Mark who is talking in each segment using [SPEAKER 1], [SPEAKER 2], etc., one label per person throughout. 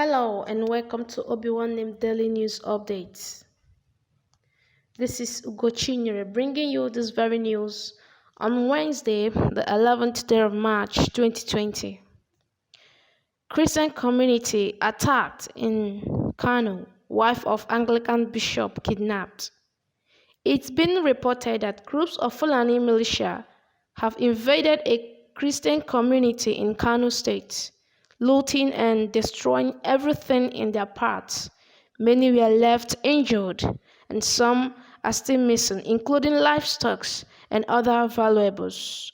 [SPEAKER 1] Hello and welcome to Obinwannem Daily News Updates. This is Ugochinyere bringing you this very news on Wednesday, the 11th day of March 2020. Christian community attacked in Kanu, wife of Anglican bishop kidnapped. It's been reported that groups of Fulani militia have invaded a Christian community in Kanu State, looting and destroying everything in their paths. Many were left injured, and some are still missing, including livestock and other valuables.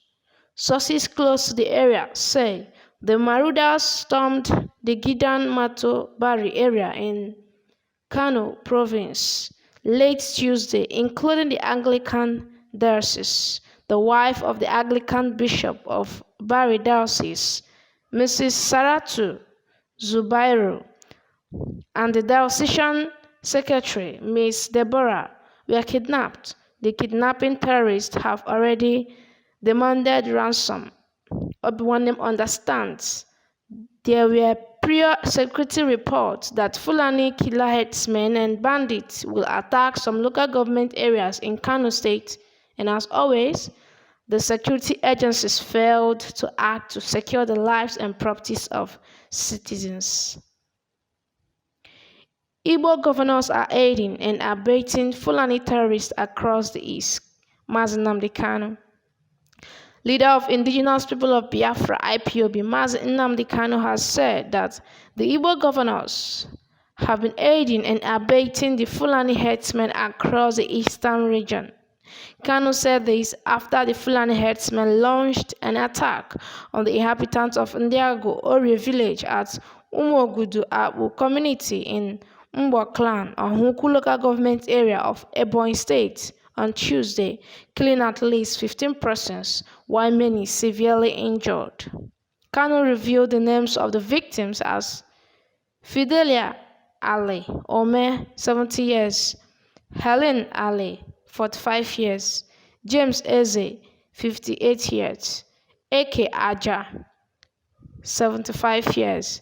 [SPEAKER 1] Sources close to the area say the marauders stormed the Gidan Mato Bari area in Kano province late Tuesday, including the Anglican diocese. The wife of the Anglican bishop of Bari Diocese, Mrs. Saratu Zubairu, and the diocesan secretary, Ms. Deborah, were kidnapped. The kidnapping terrorists have already demanded ransom. Obinwannem understands there were prior security reports that Fulani killer headsmen and bandits will attack some local government areas in Kano State, and as always, the security agencies failed to act to secure the lives and properties of citizens. Igbo governors are aiding and abating Fulani terrorists across the east. Mazi Nnamdi Kanu, leader of indigenous people of Biafra (IPOB), Mazi Nnamdi Kanu has said that the Igbo governors have been aiding and abating the Fulani herdsmen across the eastern region. Kanu said this after the Fulani herdsmen launched an attack on the inhabitants of Ndiago Orie village at Umogudu Abu community in Mbo clan, Huku local government area of Ebonyi State, on Tuesday, killing at least 15 persons, while many severely injured. Kanu revealed the names of the victims as Fidelia Ali Ome, 70 years, Helen Ali, 45 years, James Eze, 58 years, Eke Aja, 75 years,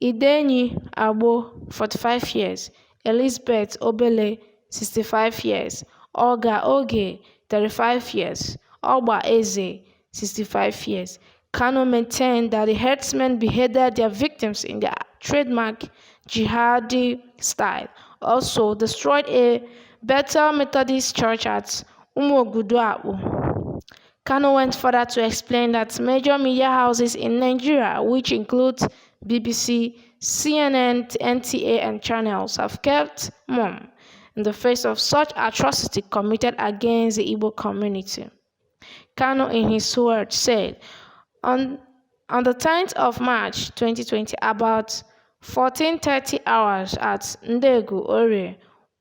[SPEAKER 1] Idenyi Abo, 45 years, Elizabeth Obele, 65 years, Olga Oge, 35 years, Ogba Eze, 65 years. Kanu maintained that the herdsmen beheaded their victims in their trademark jihadi style, also destroyed a Bethel Methodist church at Umogudu. Kanu went further to explain that major media houses in Nigeria, which include BBC, CNN, NTA, and channels, have kept mum in the face of such atrocity committed against the Igbo community. Kanu, in his words, said, on the 10th of March 2020, about 14:30 hours at Ndegu Orie,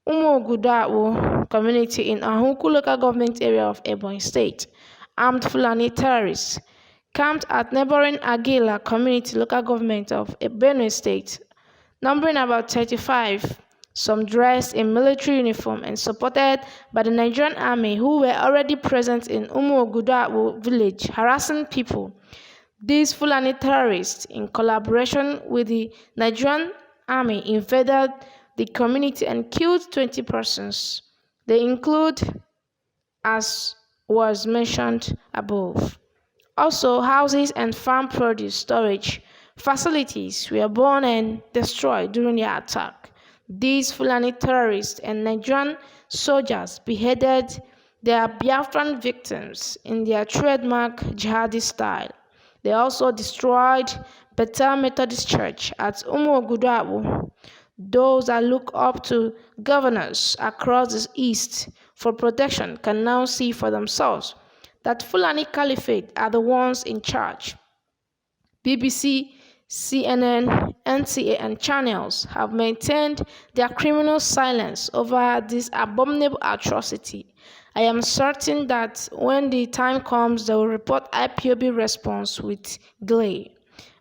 [SPEAKER 1] Umogudu community in Ahuku local government area of Ebonyi State, armed Fulani terrorists camped at neighboring Agila community local government of Benue State, numbering about 35, some dressed in military uniform and supported by the Nigerian army, who were already present in Umogudu village, harassing people. These Fulani terrorists, in collaboration with the Nigerian army, invaded the community and killed 20 persons. They include, as was mentioned above. Also, houses and farm produce storage facilities were burned and destroyed during the attack. These Fulani terrorists and Nigerian soldiers beheaded their Biafran victims in their trademark jihadi style. They also destroyed Bethel Methodist Church at Umogudu. Those that look up to governors across the east for protection can now see for themselves that Fulani Caliphate are the ones in charge. BBC, CNN, NTA, and channels have maintained their criminal silence over this abominable atrocity. I am certain that when the time comes, they will report IPOB response with glee.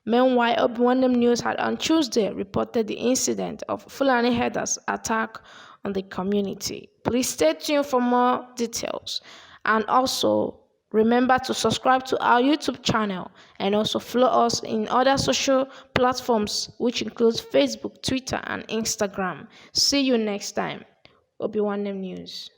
[SPEAKER 1] Meanwhile, Obinwannem News had on Tuesday reported the incident of Fulani herders' attack on the community. Please stay tuned for more details. And also, Remember to subscribe to our YouTube channel and also follow us in other social platforms, which includes Facebook, Twitter, and Instagram. See you next time. Obinwannem News.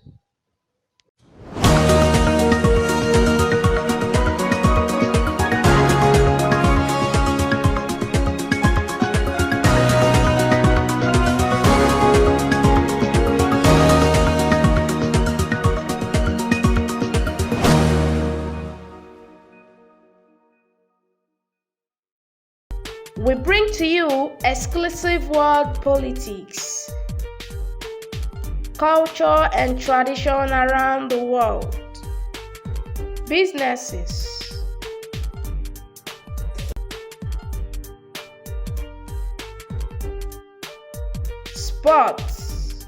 [SPEAKER 1] We bring to you exclusive world politics, culture and tradition around the world, businesses, sports,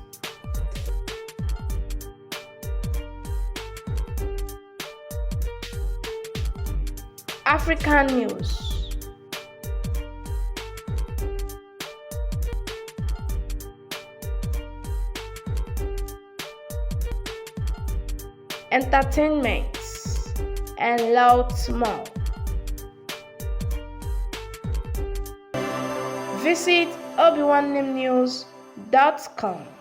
[SPEAKER 1] African news, entertainment, and lots more. Visit obinwannemnews.com.